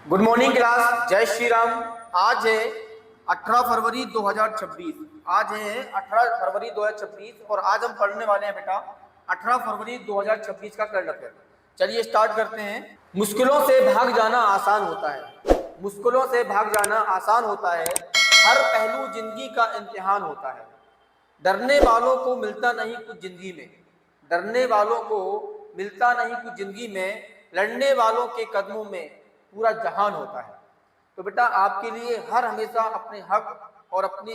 Good morning class, जय श्री राम। आज है 18 फरवरी 2026। आज है 18 फरवरी 2026 और आज हम पढ़ने वाले हैं बेटा 18 फरवरी 2026 का करंट अफेयर। चलिए स्टार्ट करते हैं। मुश्किलों से भाग जाना आसान होता है। मुश्किलों से भाग जाना आसान होता है। हर पहलू जिंदगी का इम्तिहान होता है। डरने वालों को मिलता नहीं कुछ जिंदगी में। डरने वालों को मिलता नहीं कुछ जिंदगी में। लड़ने वालों के कदमों में पूरा जहान होता है। तो बेटा आपके लिए हर हमेशा अपने हक और अपनी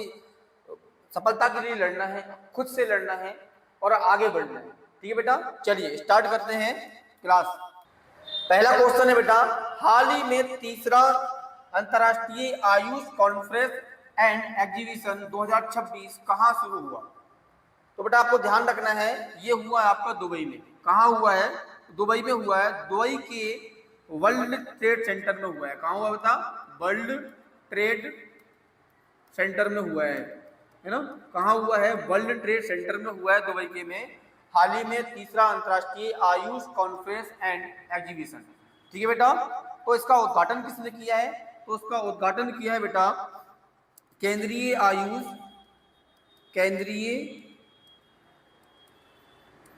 सफलता के लिए लड़ना है, खुद से लड़ना है और आगे बढ़ना है। ठीक है बेटा, चलिए स्टार्ट करते हैं क्लास। पहला क्वेश्चन है बेटा, हाल ही में तीसरा अंतर्राष्ट्रीय आयुष कॉन्फ्रेंस एंड एग्जीबिशन 2026 कहाँ शुरू हुआ? तो बेटा आपको ध्यान रखना है, ये हुआ है आपका दुबई में। कहाँ हुआ है? दुबई में हुआ है। दुबई के वर्ल्ड ट्रेड सेंटर में हुआ है। कहाँ हुआ बता? वर्ल्ड ट्रेड सेंटर में हुआ है ना? कहाँ हुआ है? वर्ल्ड ट्रेड सेंटर में हुआ है, दुबई के में। हाल ही में तीसरा अंतर्राष्ट्रीय आयुष कॉन्फ्रेंस एंड एग्जीबिशन। ठीक है बेटा, तो इसका उद्घाटन किसने किया है? तो उसका उद्घाटन किया है बेटा केंद्रीय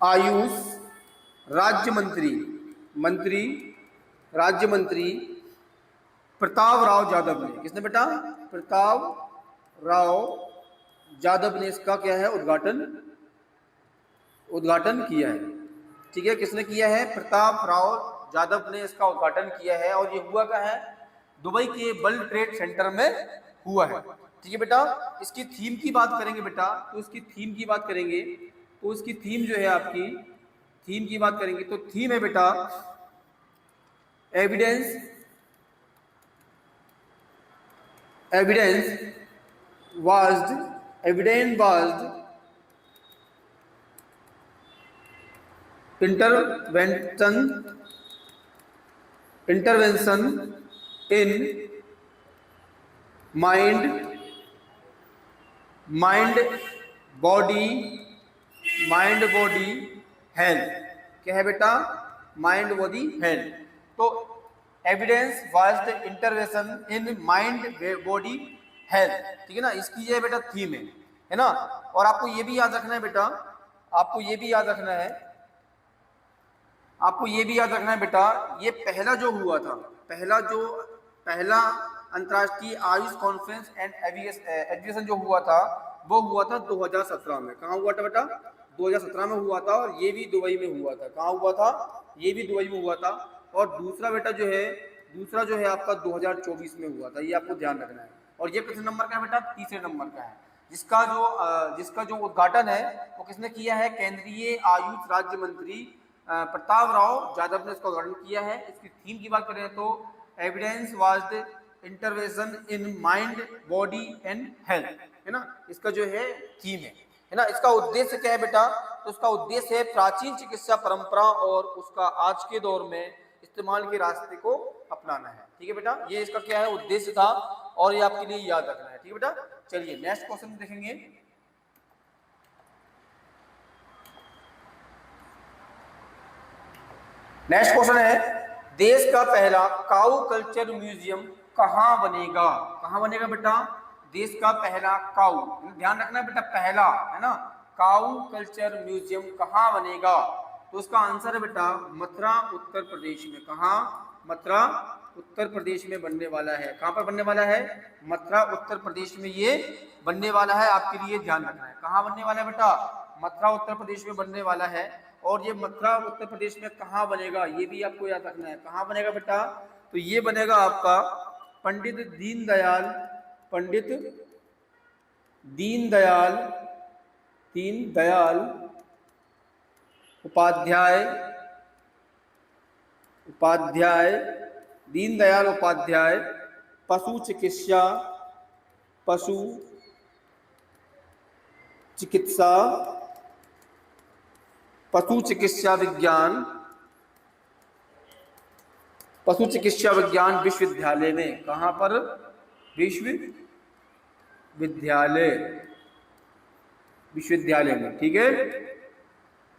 आयुष राज्य मंत्री प्रताप राव यादव ने। किसने बेटा? प्रताप राव यादव ने इसका क्या है? उद्घाटन किया है। ठीक है, किसने किया है? प्रताप राव यादव ने इसका उद्घाटन किया है। और ये हुआ क्या है? दुबई के वर्ल्ड ट्रेड सेंटर में हुआ है। ठीक है बेटा, इसकी थीम की बात करेंगे बेटा, तो इसकी थीम की बात करेंगे तो इसकी थीम जो है आपकी थीम की बात करेंगे तो थीम है बेटा evidence based intervention in mind body health. क्या है बेटा? Mind body health. तो evidence based intervention in mind body health. ठीक है ना, इसकी ये बेटा थीम है ना। और आपको ये भी याद रखना है बेटा, आपको ये भी याद रखना है बेटा, ये पहला जो हुआ था, पहला अंतर्राष्ट्रीय आयुष कॉन्फ्रेंस एंड एग्जीबिशन जो हुआ था वो हुआ था 2017 में। कहाँ हुआ था बेटा? 2017 में हुआ था। और ये भी दुबई में हुआ था। कहाँ हुआ था? ये भी दुबई में हुआ था। और दूसरा बेटा जो है आपका 2024 में हुआ था। ये आपको ध्यान रखना है। और ये कितने नंबर का है बेटा? तीसरे नंबर का है, जिसका जो उद्घाटन है वो किसने किया है? केंद्रीय आयुष राज्य मंत्री प्रताप राव यादव ने इसका उद्घाटन किया है। इसकी थीम की बात करें तो evidence based intervention in mind body and health, है ना। इसका जो है थीम है ना। इसका उद्देश्य क्या है बेटा? तो इसका उद्देश्य है प्राचीन चिकित्सा परंपरा और उसका आज के दौर में इस्तेमाल के रास्ते को अपनाना है। ठीक है बेटा, ये इसका क्या है? उद्देश्य था और ये आपके लिए याद रखना है। ठीक है बेटा, चलिए नेक्स्ट क्वेश्चन देखेंगे। नेक्स्ट क्वेश्चन है, देश का पहला काऊ कल्चर म्यूजियम कहाँ बनेगा? कहाँ बनेगा बेटा? देश का पहला काऊ, ध्यान रखना है बेटा, पहला है ना, काऊ कल्चर म्यूजियम कहाँ बनेगा? तो उसका आंसर है बेटा मथुरा उत्तर प्रदेश में। कहाँ? मथुरा उत्तर प्रदेश में बनने वाला है। कहाँ पर बनने वाला है? मथुरा उत्तर प्रदेश में ये बनने वाला है। आपके लिए ध्यान रखना है, कहाँ बनने वाला है बेटा? मथुरा उत्तर प्रदेश में बनने वाला है। और ये मथुरा उत्तर प्रदेश में कहाँ बनेगा ये भी आपको याद रखना है। कहाँ बनेगा बेटा? तो ये बनेगा आपका पंडित दीनदयाल उपाध्याय पशु चिकित्सा विज्ञान विश्वविद्यालय में। कहाँ पर? विश्वविद्यालय में। ठीक है,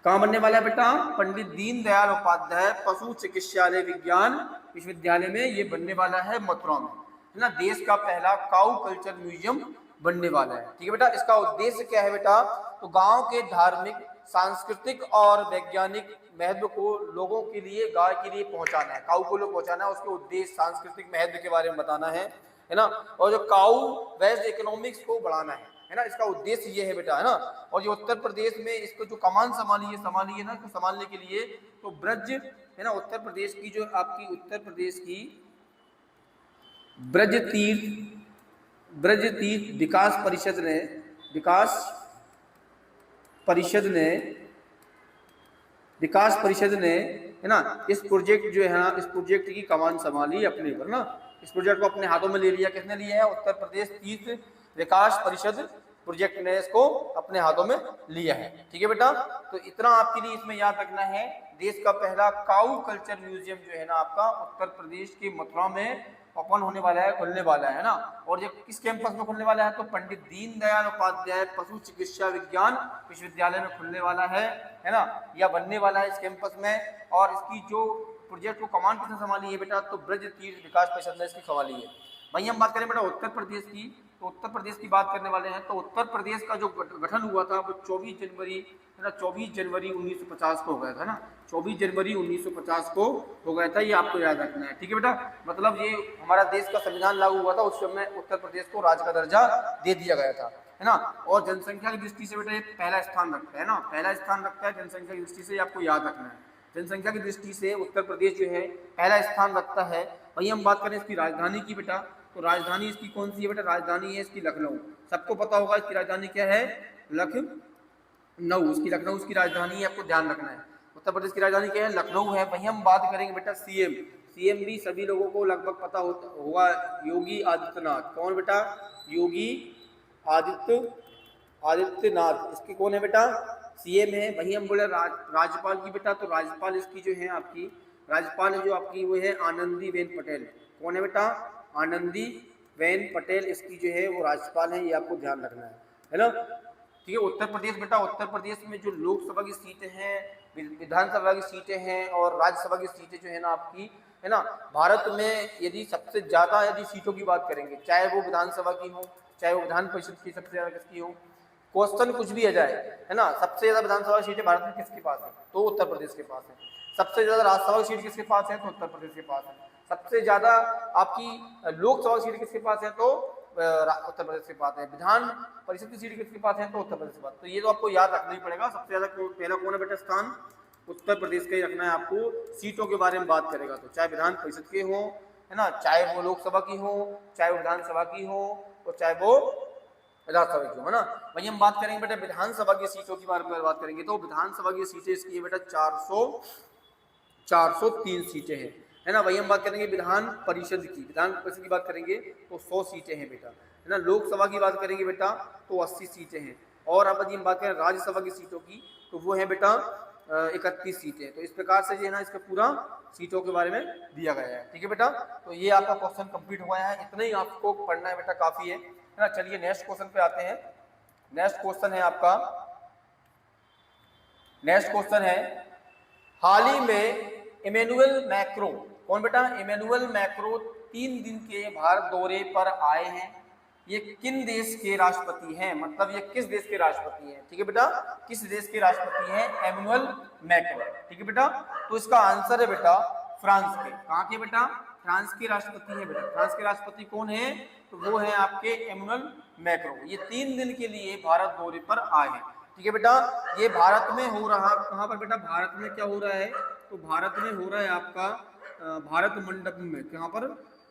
कहाँ बनने वाला है बेटा? पंडित दीनदयाल उपाध्याय पशु चिकित्सालय विज्ञान विश्वविद्यालय में ये बनने वाला है, मथुरा में, है ना। देश का पहला काऊ कल्चर म्यूजियम बनने वाला है, ठीक है बेटा। इसका उद्देश्य क्या है बेटा? तो गांव के धार्मिक, सांस्कृतिक और वैज्ञानिक महत्व को लोगों के लिए, गाय के लिए पहुंचाना है, काऊ को लोग पहुंचाना है, उसके उद्देश्य सांस्कृतिक महत्व के बारे में बताना है ना। और जो काऊ वेस्ट इकोनॉमिक्स को बढ़ाना है ना, इसका उद्देश्य ये है बेटा, है ना। और जो उत्तर प्रदेश में इसको जो कमान संभाली है ना, इसको संभालने के लिए तो ब्रज, है ना, उत्तर प्रदेश की जो आपकी उत्तर प्रदेश की ब्रज तीर्थ विकास परिषद ने है ना, इस प्रोजेक्ट जो है ना, इस प्रोजेक्ट की कमान संभाली अपने पर ना। इस प्रोजेक्ट को अपने हाथों में ले लिया, किसने लिया है? उत्तर प्रदेश तीर्थ विकास परिषद प्रोजेक्ट ने इसको अपने हाथों में लिया है, ठीक है बेटा। तो इतना आपके लिए इसमें याद रखना है। देश का पहला काऊ कल्चर म्यूजियम जो है ना आपका उत्तर प्रदेश के मथुरा में ओपन होने वाला है, खुलने वाला है ना। और ये किस कैंपस में खुलने वाला है? तो पंडित दीनदयाल उपाध्याय पशु चिकित्सा विज्ञान विश्वविद्यालय में खुलने वाला है ना, या बनने वाला है इस कैंपस में। और इसकी जो प्रोजेक्ट को कमान किसने संभाली है बेटा? तो ब्रज तीर्थ विकास परिषद ने इसकी संभाली है। वहीं हम बात करें बेटा उत्तर प्रदेश की, तो उत्तर प्रदेश की बात करने वाले हैं। तो उत्तर प्रदेश का जो गठन हुआ था वो 24 जनवरी, है ना, 24 जनवरी 1950 को हो गया था ना, 24 जनवरी 1950 को हो गया था, ये आपको याद रखना है, ठीक है बेटा। मतलब ये हमारा देश का संविधान लागू हुआ था, उस समय उत्तर प्रदेश को राज्य का दर्जा दे दिया गया था, है ना। और जनसंख्या की दृष्टि से बेटा ये पहला स्थान रखता है ना, पहला स्थान रखता है जनसंख्या की दृष्टि से, आपको याद रखना है। जनसंख्या की दृष्टि से उत्तर प्रदेश जो है पहला स्थान रखता है। वहीं हम बात करें इसकी राजधानी की बेटा, तो राजधानी इसकी कौन सी है बेटा? राजधानी है इसकी लखनऊ। सबको पता होगा इसकी राजधानी क्या है? लखनऊ। इसकी लखनऊ इसकी राजधानी है, आपको ध्यान रखना है। उत्तर प्रदेश की राजधानी क्या है? लखनऊ है। वहीं हम बात करेंगे बेटा सीएम भी सभी लोगों को लगभग पता होगा, योगी आदित्यनाथ। कौन बेटा? योगी आदित्यनाथ। इसके कौन है बेटा? सीएम है। वहीं हम बोले राज्यपाल की बेटा, तो राज्यपाल इसकी जो है आपकी राज्यपाल है जो आपकी वो है आनंदीबेन पटेल। कौन है बेटा? आनंदीबेन पटेल इसकी जो है वो राज्यपाल है, ये आपको ध्यान रखना है ना। ठीक है। उत्तर प्रदेश बेटा, उत्तर प्रदेश में जो लोकसभा की सीटें हैं, विधानसभा की सीटें हैं और राज्यसभा की सीटें जो है ना आपकी, है ना, भारत में यदि सबसे ज्यादा यदि सीटों की बात करेंगे, चाहे वो विधानसभा की हो, चाहे वो विधान परिषद की सबसे ज्यादा किसकी हो, क्वेश्चन कुछ भी आ जाए, है ना, सबसे ज्यादा विधानसभा सीटें भारत में किसके पास है? तो उत्तर प्रदेश के पास है। सबसे ज्यादा राज्यसभा की सीट किसके पास है? तो उत्तर प्रदेश के पास है। सबसे ज्यादा आपकी लोकसभा सीट किसके पास है? तो उत्तर प्रदेश के पास है। विधान परिषद की सीट किसके पास है? तो उत्तर प्रदेश के पास। तो ये तो आपको याद रखना ही पड़ेगा। सबसे ज्यादा पहला कौन है बेटा स्थान? उत्तर प्रदेश का ही रखना है आपको। सीटों के बारे में बात करेगा तो चाहे विधान परिषद के हो, है ना, चाहे वो लोकसभा की हो, चाहे वो विधानसभा की हो और चाहे वो राज्यसभा की हो, है ना। वही हम बात करेंगे बेटा विधानसभा की सीटों की बारे में बात करेंगे तो विधानसभा की सीटें इसकी है बेटा 403 सीटें हैं, है ना। वही हम बात करेंगे विधान परिषद की बात करेंगे तो 100 सीटें हैं बेटा, है ना। लोकसभा की बात करेंगे बेटा तो 80 सीटें हैं। और अब यदि हम बात करें राज्यसभा की सीटों की तो वो है बेटा 31 सीटें। तो इस प्रकार से जो है ना इसका पूरा सीटों के बारे में दिया गया है, ठीक है बेटा। तो ये आपका क्वेश्चन कंप्लीट हुआ है, इतना ही आपको पढ़ना है बेटा, काफी है ना। चलिए नेक्स्ट क्वेश्चन पे आते हैं। नेक्स्ट क्वेश्चन है आपका, नेक्स्ट क्वेश्चन है हाल ही में इमैनुअल मैक्रो, कौन बेटा? इमैनुअल मैक्रो 3 दिन के भारत दौरे पर आए हैं। ये किन देश के राष्ट्रपति हैं? मतलब ये किस देश के राष्ट्रपति हैं, ठीक है बेटा, किस देश के राष्ट्रपति हैं इमैनुअल मैक्रो, ठीक है बेटा। तो इसका आंसर है बेटा फ्रांस के। कहाँ के बेटा? फ्रांस के राष्ट्रपति है बेटा। फ्रांस के राष्ट्रपति कौन है? तो वो है आपके इमैनुअल मैक्रो। ये 3 दिन के लिए भारत दौरे पर आए हैं, ठीक है बेटा। ये भारत में हो रहा, कहाँ पर बेटा? भारत में क्या हो रहा है? तो भारत में हो रहा है आपका भारत मंडपम में। कहाँ पर?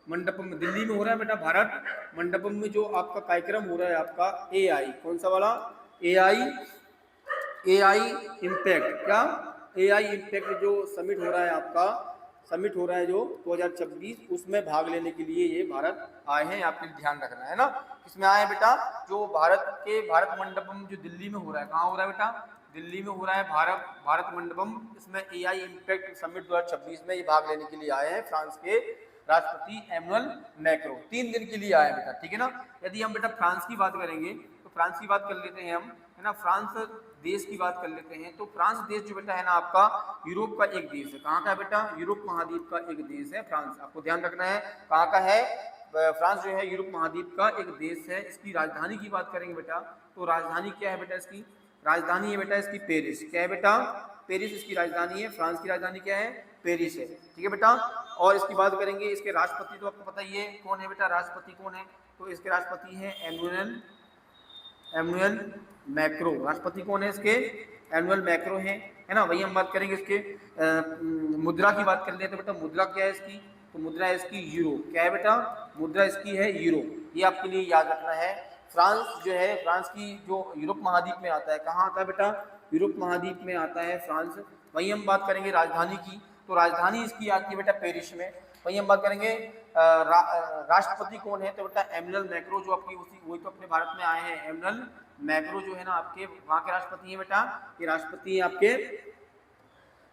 मंडपम में, दिल्ली में हो रहा है बेटा भारत मंडपम में। जो आपका कार्यक्रम हो रहा है आपका AI, कौन सा वाला? AI impact. क्या? AI इम्पैक्ट जो समिट हो रहा है आपका, समिट हो रहा है जो 2026, उसमें भाग लेने के लिए ये भारत आए हैं, आपके ध्यान रखना है ना। किसमें आए हैं बेटा? जो भारत मंडपम जो दिल्ली में हो रहा है। कहाँ हो रहा है बेटा? दिल्ली में हो रहा है भारत मंडपम। इसमें AI इम्पैक्ट समिट 2026 में ये भाग लेने के लिए आए हैं फ्रांस के राष्ट्रपति इमैनुअल मैक्रो। 3 दिन के लिए आए हैं बेटा, ठीक है ना। यदि हम बेटा फ्रांस की बात करेंगे तो फ्रांस की बात कर लेते हैं हम, है ना। फ्रांस देश की बात कर लेते हैं। तो फ्रांस देश जो बेटा है ना आपका यूरोप का एक देश है। कहाँ का है बेटा? यूरोप महाद्वीप का एक देश है फ्रांस। आपको ध्यान रखना है कहाँ का है फ्रांस जो है, यूरोप महाद्वीप का एक देश है। इसकी राजधानी की बात करेंगे बेटा, तो राजधानी क्या है बेटा? इसकी राजधानी है बेटा इसकी पेरिस। क्या है बेटा? पेरिस इसकी राजधानी है। फ्रांस की राजधानी क्या है? पेरिस है। ठीक है बेटा। और इसकी बात करेंगे, इसके राष्ट्रपति तो आपको पता ही है कौन है बेटा, राष्ट्रपति कौन है? तो इसके राष्ट्रपति हैं एमुअल मैक्रो। राष्ट्रपति कौन है इसके? एमुअल मैक्रो है ना। वही हम बात करेंगे इसके मुद्रा की बात कर लेते हैं। तो बेटा मुद्रा क्या है इसकी? तो मुद्रा है इसकी यूरो। क्या है बेटा? मुद्रा इसकी है यूरो। ये आपके लिए याद रखना है। फ्रांस जो है, फ्रांस की जो यूरोप महाद्वीप में आता है, कहाँ आता है बेटा? यूरोप महाद्वीप में आता है फ्रांस। वहीं हम बात करेंगे राजधानी की, तो राजधानी इसकी आती है बेटा पेरिस में। वहीं हम बात करेंगे राष्ट्रपति कौन है? तो बेटा एमुअल मैक्रो, जो आपकी वही तो अपने भारत में आए हैं। एमुअल मैक्रो जो है ना आपके वहाँ के राष्ट्रपति हैं बेटा। ये राष्ट्रपति है आपके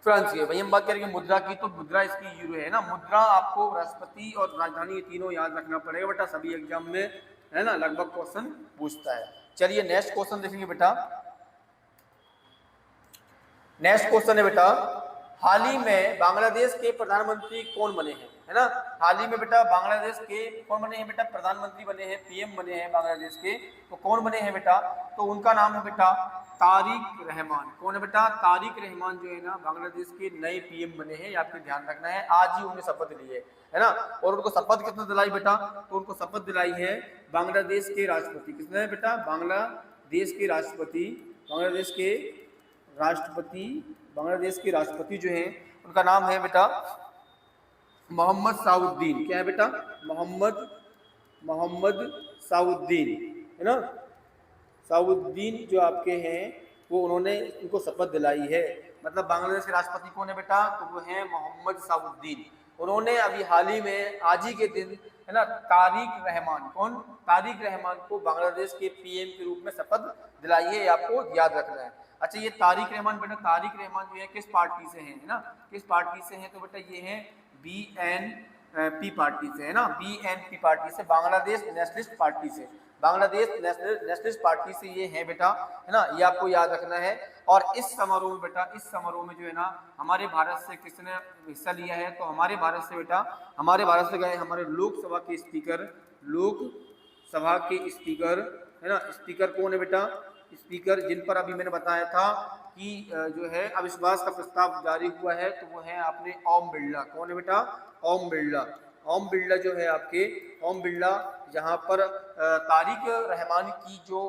फ्रांस के। वही हम बात करेंगे मुद्रा की, तो मुद्रा इसकी यूरो है ना। मुद्रा आपको राष्ट्रपति और राजधानी ये तीनों याद रखना पड़ेगा बेटा, सभी एग्जाम में है ना लगभग क्वेश्चन पूछता है। चलिए नेक्स्ट क्वेश्चन देखेंगे बेटा। नेक्स्ट क्वेश्चन है बेटा, हाल ही में बांग्लादेश के प्रधानमंत्री कौन बने हैं? है ना। हाल ही में बेटा बांग्लादेश के कौन बने हैं बेटा? प्रधानमंत्री बने हैं, पीएम बने हैं बांग्लादेश के। तो कौन बने हैं बेटा? तो उनका नाम है बेटा तारिक रहमान। कौन है बेटा? तारिक रहमान जो है ना बांग्लादेश के नए पीएम बने हैं। ये आपको ध्यान रखना है। आज ही उन्हें शपथ ली है ना। और उनको शपथ किसने दिलाई बेटा? तो उनको शपथ दिलाई है बांग्लादेश के राष्ट्रपति। किसने बेटा? बांग्लादेश के राष्ट्रपति। बांग्लादेश के राष्ट्रपति जो है उनका नाम है बेटा मोहम्मद साउद्दीन। क्या है बेटा? मोहम्मद साउद्दीन, है ना। साउद्दीन जो आपके हैं वो उन्होंने इनको शपथ दिलाई है। मतलब बांग्लादेश के राष्ट्रपति कौन है बेटा? तो वो है मोहम्मद साउद्दीन। उन्होंने अभी हाल ही में आज ही के दिन है ना तारिक रहमान, कौन? तारिक रहमान को बांग्लादेश के पीएम के रूप में शपथ दिलाई है। आपको याद रखना है। अच्छा ये तारिक रहमान बेटा, तारिक रहमान जो है किस पार्टी से हैं? है ना, किस पार्टी से हैं? तो बेटा ये हैं BNP पार्टी से, है ना। BNP पार्टी से, बांग्लादेश नेशनलिस्ट पार्टी से। बांग्लादेश नेशनलिस्ट पार्टी से ये है बेटा, है ना। ये आपको याद रखना है। और इस समारोह में बेटा, इस समारोह में जो है ना हमारे भारत से किसने हिस्सा लिया है? तो हमारे भारत से बेटा, हमारे भारत से गए हमारे लोकसभा के स्पीकर, है ना। स्पीकर कौन है बेटा? स्पीकर जिन पर अभी मैंने बताया था कि जो है अविश्वास का प्रस्ताव जारी हुआ है, तो वो है आपने ओम बिरला। कौन है बेटा? ओम बिरला जो है आपके, ओम बिरला जहां पर तारिक रहमान की जो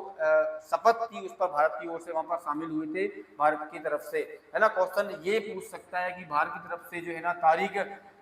शपथ थी उस पर भारत की ओर से वहां पर शामिल हुए थे, भारत की तरफ से, है ना। क्वेश्चन ये पूछ सकता है कि भारत की तरफ से जो है ना तारिक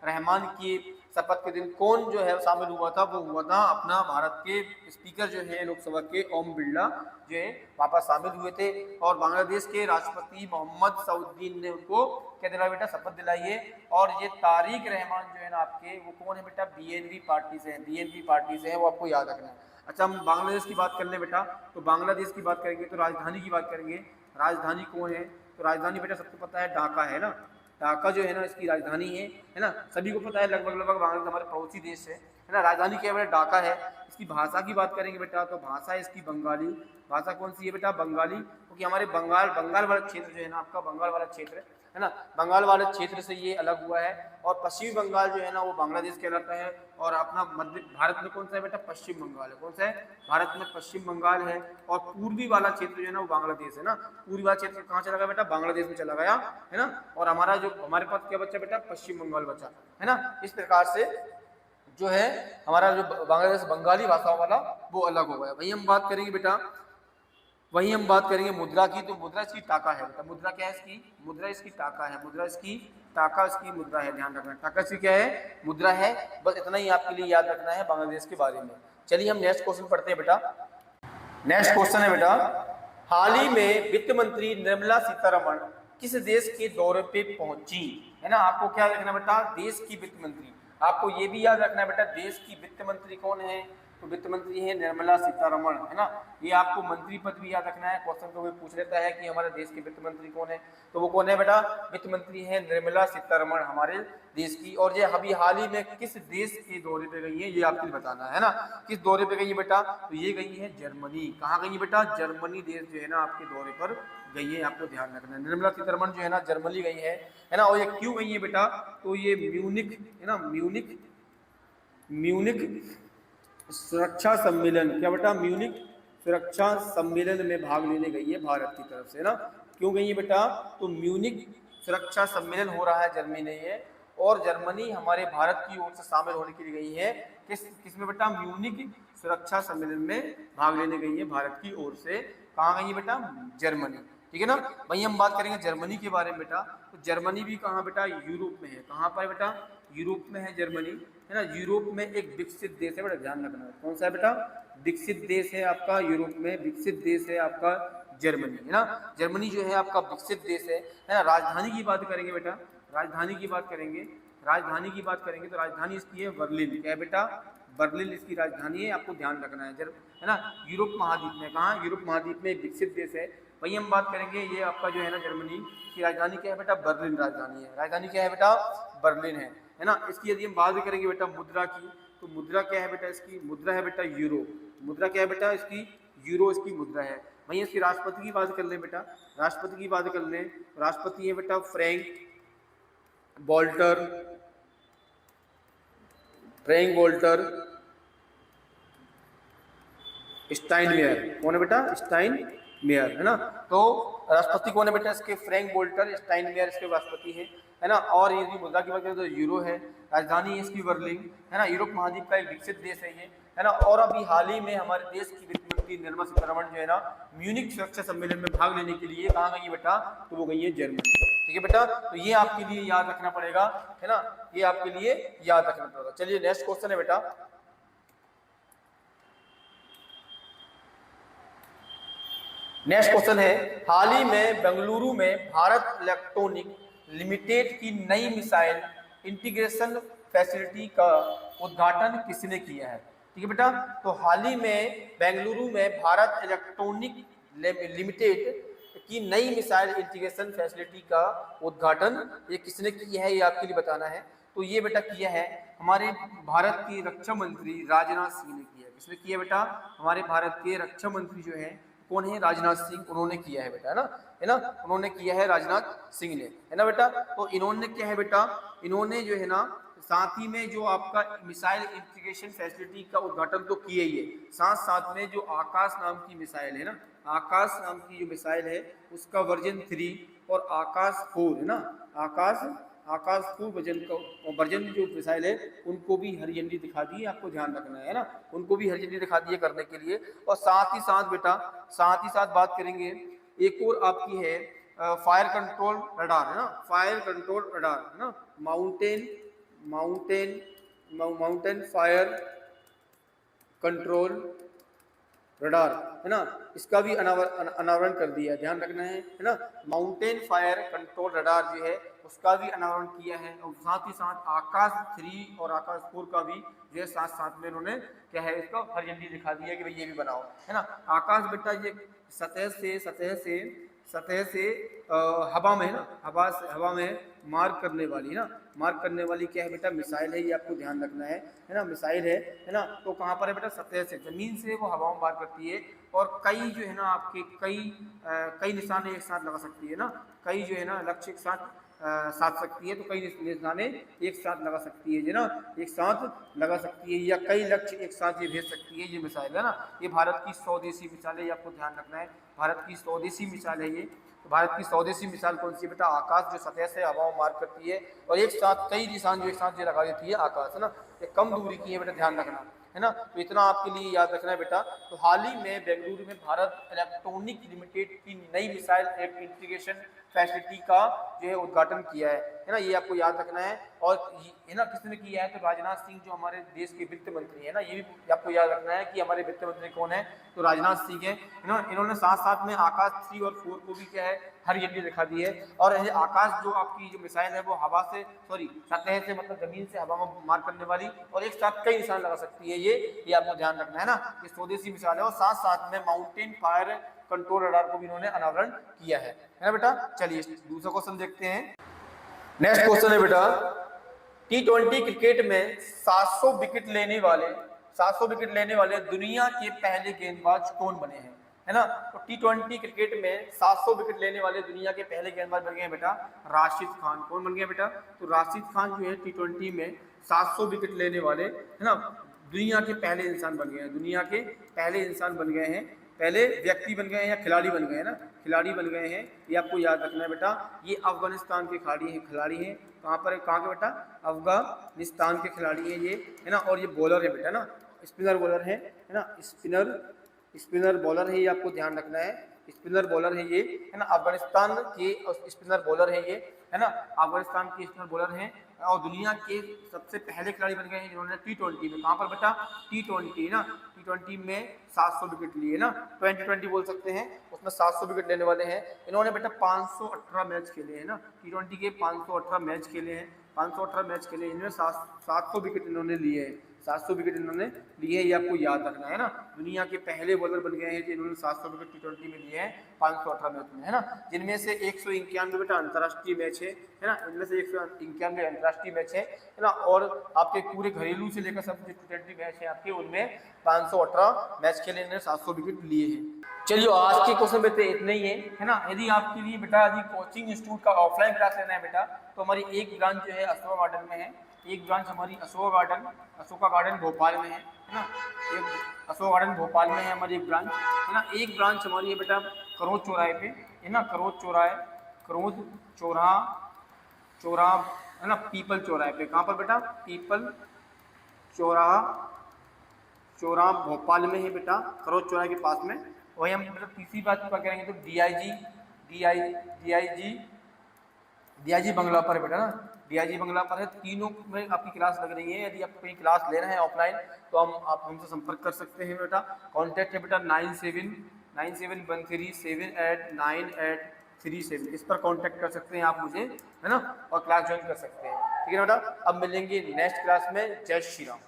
रहमान की शपथ के दिन कौन जो है शामिल हुआ था? वो हुआ था अपना भारत के स्पीकर जो है लोकसभा के ओम बिरला जो है वहां पर शामिल हुए थे। और बांग्लादेश के राष्ट्रपति मोहम्मद साउद्दीन ने उनको क्या दिलाया बेटा? शपथ दिलाई है। और ये तारिक रहमान जो है ना आपके वो कौन है बेटा? BNP पार्टी से है। BNP पार्टी से है, वो आपको याद रखना है। अच्छा हम बांग्लादेश की बात कर लें बेटा, तो बांग्लादेश की बात करेंगे तो राजधानी की बात करेंगे। राजधानी कौन है? तो राजधानी बेटा सबको पता है ढाका, है ना। ढाका जो है ना इसकी राजधानी है ना। सभी को पता है लगभग बांग्लादेश हमारे पड़ोसी देश है ना। राजधानी क्या है? ढाका है। इसकी भाषा की बात करेंगे बेटा, तो भाषा इसकी बंगाली। भाषा कौन सी है बेटा? बंगाली। क्योंकि हमारे बंगाल वाला क्षेत्र जो है ना आपका, बंगाल वाला क्षेत्र है ना, बंगाल वाले क्षेत्र से ये अलग हुआ है। और पश्चिमी बंगाल जो है ना वो बांग्लादेश कहलाता है। और अपना मध्य भारत में कौन सा है बेटा? पश्चिम बंगाल है। कौन सा है? भारत में पश्चिम बंगाल है। और पूर्वी वाला क्षेत्र जो है ना वो बांग्लादेश है ना। पूर्वी वाला क्षेत्र कहाँ चला गया बेटा? बांग्लादेश में चला गया, है ना। और हमारे पास क्या बच्चा बेटा? पश्चिम बंगाल बचा, है ना। इस प्रकार से जो है हमारा जो बांग्लादेश बंगाली भाषा वाला वो अलग हो गया। वही हम बात करेंगे मुद्रा की, तो मुद्रा इसकी टाका है बेटा। मुद्रा क्या है इसकी? मुद्रा इसकी टाका है। मुद्रा इसकी टाका इसकी मुद्रा है, ध्यान रखना। टाका इसकी क्या है? मुद्रा है। बस इतना ही आपके लिए याद रखना है बांग्लादेश के बारे में। चलिए हम नेक्स्ट क्वेश्चन पढ़ते हैं बेटा। नेक्स्ट क्वेश्चन है बेटा, हाल ही में वित्त मंत्री निर्मला सीतारमण किस देश के दौरे पे पहुंची? है ना। आपको क्या रखना बेटा? देश की वित्त मंत्री। आपको ये भी याद रखना है बेटा देश की वित्त मंत्री कौन है? तो वित्त मंत्री है निर्मला सीतारमण, है ना। ये आपको मंत्री पद भी याद रखना है, क्वेश्चन को भी पूछ लेता है कि हमारे देश के वित्त मंत्री कौन है, तो वो कौन है बेटा, वित्त मंत्री है निर्मला सीतारमण हमारे देश की। और ये अभी हाल ही में किस देश के दौरे पे गई है ये आपको बताना है ना, किस दौरे पे गई है बेटा, तो ये गई है जर्मनी। कहाँ गई है बेटा, जर्मनी देश जो है ना आपके दौरे पर गई है, आपको ध्यान रखना है। निर्मला सीतारमण जो है ना जर्मनी गई है ना। और ये क्यों गई है बेटा, तो ये म्यूनिक है ना, म्यूनिक सुरक्षा सम्मेलन, क्या बेटा, म्यूनिक सुरक्षा सम्मेलन में भाग लेने गई है भारत की तरफ से ना। क्यों गई है बेटा, तो म्यूनिक सुरक्षा सम्मेलन हो रहा है जर्मनी में ये, और जर्मनी हमारे भारत की ओर से शामिल होने के लिए गई है। किसमें बेटा, म्यूनिक सुरक्षा सम्मेलन में भाग लेने गई है भारत की ओर से। कहाँ गई है बेटा, जर्मनी, ठीक है ना। वही हम बात करेंगे जर्मनी के बारे में बेटा, तो जर्मनी भी कहाँ बेटा, यूरोप में है। कहाँ पर बेटा, यूरोप में है जर्मनी, है ना। यूरोप में एक विकसित देश है बेटा, ध्यान रखना है। कौन सा है बेटा, विकसित देश है आपका, यूरोप में विकसित देश है आपका जर्मनी, है ना। जर्मनी जो है आपका विकसित देश है ना। राजधानी की बात करेंगे बेटा, राजधानी की बात करेंगे, राजधानी की बात करेंगे तो राजधानी इसकी है बर्लिन। क्या है बेटा, बर्लिन इसकी राजधानी है, आपको ध्यान रखना है ना। यूरोप महाद्वीप में, कहाँ, यूरोप महाद्वीप में एक विकसित देश है। वही हम बात करेंगे, ये आपका जो है ना जर्मनी की राजधानी क्या है बेटा, बर्लिन राजधानी है। राजधानी क्या है बेटा, बर्लिन है ना। इसकी यदि हम बात करेंगे बेटा मुद्रा की, तो मुद्रा क्या है बेटा, इसकी मुद्रा है बेटा यूरो। मुद्रा क्या है बेटा, इसकी यूरो इसकी मुद्रा है। वहीं इसकी राष्ट्रपति की बात कर लें बेटा, राष्ट्रपति की बात कर लें, राष्ट्रपति है बेटा फ्रैंक वॉल्टर स्टाइनमेयर। कौन है बेटा, स्टाइनमेयर, है ना। तो राष्ट्रपति कौन है बेटा, इसके फ्रैंक वॉल्टर स्टाइनमेयर इसके राष्ट्रपति है ना। और यदि मुद्रा की बात करें तो यूरो है, राजधानी है इसकी बर्लिन, है ना। यूरोप महाद्वीप का एक विकसित देश है ये, है ना। और अभी हाल ही में हमारे देश की वित्त मंत्री निर्मला सीतारमण जो है ना म्यूनिक सुरक्षा सम्मेलन में भाग लेने के लिए कहाँ गई बेटा, तो वो गई है जर्मनी, ठीक है बेटा। तो ये आपके लिए याद रखना पड़ेगा, है ना, ये आपके लिए याद रखना पड़ेगा। चलिए नेक्स्ट क्वेश्चन है बेटा, नेक्स्ट क्वेश्चन है, हाल ही में बेंगलुरु में भारत इलेक्ट्रॉनिक लिमिटेड की नई मिसाइल इंटीग्रेशन फैसिलिटी का उद्घाटन किसने किया है, ठीक है बेटा। तो हाल ही में बेंगलुरु में भारत इलेक्ट्रॉनिक लिमिटेड की नई मिसाइल इंटीग्रेशन फैसिलिटी का उद्घाटन ये किसने किया है, ये आपके लिए बताना है। तो ये बेटा किया है हमारे भारत की रक्षा मंत्री राजनाथ सिंह ने किया है। किसने किया बेटा, हमारे भारत के रक्षा मंत्री जो है कौन है, राजनाथ सिंह, उन्होंने किया है बेटा, है ना, उन्होंने किया है राजनाथ सिंह ने, है ना बेटा। तो इन्होंने क्या है बेटा, इन्होंने जो है ना साथ ही में जो आपका मिसाइल इंटीग्रेशन फैसिलिटी का उद्घाटन तो किया ही है, साथ साथ में जो आकाश नाम की मिसाइल है ना, आकाश नाम की जो मिसाइल है उसका वर्जन 3 और आकाश 4 है ना, आकाश 4 वर्जन जो मिसाइल है उनको भी हरी झंडी दिखा दी है, आपको ध्यान रखना है ना, उनको भी हरी झंडी दिखा दी है करने के लिए। और साथ ही साथ बेटा, साथ ही साथ बात करेंगे एक और आपकी है फायर कंट्रोल रडार, है ना, फायर कंट्रोल रडार, है ना, माउंटेन फायर कंट्रोल रडार, है ना, इसका भी अनावरण कर दिया, ध्यान रखना है ना। माउंटेन फायर कंट्रोल रडार जो है उसका भी अनावरण किया है, और साथ ही साथ आकाश 3 और आकाश 4 का भी जो है साथ साथ में उन्होंने क्या है इसका हरी झंडी दिखा दी है कि भाई ये भी बनाओ, है ना। आकाश बेटा ये सतह से हवा में, है ना, हवा में मार्क करने वाली, ना, मार्क करने वाली क्या है बेटा, मिसाइल है, ये आपको ध्यान रखना है ना, मिसाइल है ना। तो कहाँ पर है बेटा, सतह से, जमीन से वो हवा में मार करती है, और कई जो है ना आपके कई निशाने एक साथ लगा सकती है ना, कई जो है ना लक्ष्य एक साथ साध सकती है, तो कई निशाने एक साथ लगा सकती है, ना, एक साथ लगा सकती है, या कई लक्ष्य एक साथ ये भेज सकती है, ये मिसाइल है ना। ये भारत की स्वदेशी मिसाइल है, ये आपको ध्यान रखना है, भारत की स्वदेशी मिसाइल है ये। तो भारत की स्वदेशी मिसाइल कौन सी बेटा, आकाश, जो सतह से हवा में मार करती है और एक साथ कई निशान जो एक साथ जो लगा देती है, आकाश, है ना, ये कम दूरी की है बेटा, ध्यान रखना है ना। तो इतना आपके लिए याद रखना है बेटा। तो हाल ही में बेंगलुरु में भारत इलेक्ट्रॉनिक लिमिटेड की नई मिसाइल इंटीग्रेशन फैसिलिटी का जो है उद्घाटन किया है ना, ये आपको याद रखना है। और है ना किसने किया है, तो राजनाथ सिंह जो हमारे देश के वित्त मंत्री है ना, ये भी आपको याद रखना है कि हमारे वित्त मंत्री कौन है, तो राजनाथ सिंह है। इन्होंने साथ साथ में आकाश 3 और 4 को भी क्या है हरी झंडी दिखा दी है। और ये आकाश जो आपकी जो मिसाइल है वो हवा से सतह से मतलब जमीन से हवा में मार करने वाली और एक साथ कई निशान लगा सकती है, ये आपको ध्यान रखना है ना, ये स्वदेशी मिसाइल है। और साथ साथ में माउंटेन फायर कंट्रोल रडार को भी इन्होंने अनावरण किया है ना बेटा। चलिए दूसरा क्वेश्चन देखते हैं। नेक्स्ट क्वेश्चन है बेटा, T20 क्रिकेट में 700 विकेट लेने वाले दुनिया के पहले गेंदबाज कौन बने हैं, है ना। तो T20 क्रिकेट में 700 विकेट लेने वाले दुनिया के पहले गेंदबाज बन गए हैं बेटा राशिद खान। कौन बन गया बेटा, तो राशिद खान जो है T20 में 700 विकेट लेने वाले है ना दुनिया के पहले इंसान बन गए हैं, दुनिया के पहले इंसान बन गए हैं, पहले व्यक्ति बन गए हैं या खिलाड़ी बन गए हैं ना, खिलाड़ी बन गए हैं। ये आपको याद रखना है बेटा। ये अफगानिस्तान के खिलाड़ी हैं। कहाँ के बेटा, अफगानिस्तान के खिलाड़ी हैं ये, है ना। और ये बॉलर है बेटा ना, स्पिनर बॉलर है ना, स्पिनर बॉलर है, ये आपको ध्यान रखना है। स्पिनर बॉलर है ये, है ना, अफगानिस्तान के स्पिनर बॉलर है ये, है ना, अफगानिस्तान के स्पिनर बॉलर हैं। और दुनिया के सबसे पहले खिलाड़ी बन गए हैं जिन्होंने T20 में, कहाँ पर बेटा, T20 ना, T20 में 700 विकेट लिए ना, 2020 बोल सकते हैं, उसमें 700 विकेट लेने वाले हैं। इन्होंने बेटा 518 मैच खेले हैं ना, T20 के 518 मैच खेले हैं, 518 मैच खेले, इनमें 700 विकेट इन्होंने लिए हैं, 700 विकेट इन्होंने लिए, ये आपको याद रखना है ना। दुनिया के पहले बॉलर बन गए हैं जिन्होंने 700 विकेट T20 में लिए हैं 518 मैच में, है ना। जिनमें से 191 बेटा अंतर्राष्ट्रीय मैच है ना, इनमें से 191 अंतर्राष्ट्रीय मैच है ना। और आपके पूरे घरेलू से लेकर सब T20 मैच है आपके, उनमें 518 मैच खेले, इन्होंने 700 विकेट लिए हैं। चलिए आज के क्वेश्चन में तो इतने ही है ना। यदि आपके लिए बेटा यदि कोचिंग इंस्टीट्यूट का ऑफलाइन क्लास लेना है बेटा, तो हमारी एक ब्रांच जो है अशोका गार्डन में है, एक ब्रांच हमारी अशोका गार्डन भोपाल में है ना, एक अशोका गार्डन भोपाल में है हमारी एक ब्रांच, है ना। एक ब्रांच हमारी है बेटा करोज चौराहे पे, है ना, करोज चौराहा है ना, पीपल चौराहे पे। कहाँ पर बेटा, पीपल चौराहा भोपाल में है बेटा, करोज चौराहे के पास में। वही हम मतलब तीसरी बात पर करेंगे तो डीआईजी बंगला पर है बेटा ना, डीआईजी बंगला पर है। तीनों में आपकी क्लास लग रही है। यदि आप कहीं क्लास ले रहे हैं ऑफलाइन तो आप हमसे संपर्क कर सकते हैं बेटा। कॉन्टैक्ट है बेटा 9797389837, इस पर कॉन्टैक्ट कर सकते हैं आप मुझे, है ना, और क्लास ज्वाइन कर सकते हैं। ठीक है बेटा, अब मिलेंगे नेक्स्ट क्लास में। जय श्री राम।